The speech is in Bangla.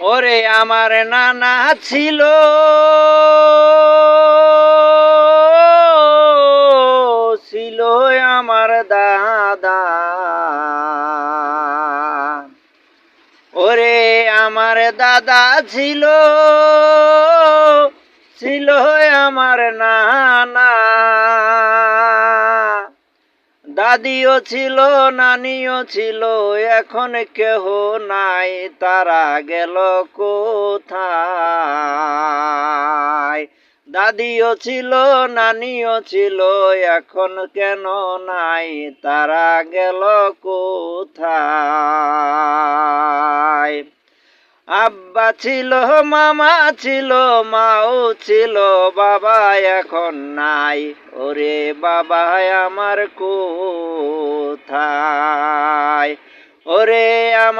ওরে আমার নানা ছিল ছিল আমার দাদা। ওরে আমার দাদা ছিল ছিল আমার নানা। দাদিও ছিল নানিও ছিল, এখন কেহ নাই, তারা গেল কোথায়? দাদিও ছিল নানিও ছিল, এখন কেন নাই, তারা গেল কোথায়? আব্বা ছিল মামা ছিল মাও ছিল, বাবা এখন নাই, ওরে বাবা আমার কোথায়? ওরে আমার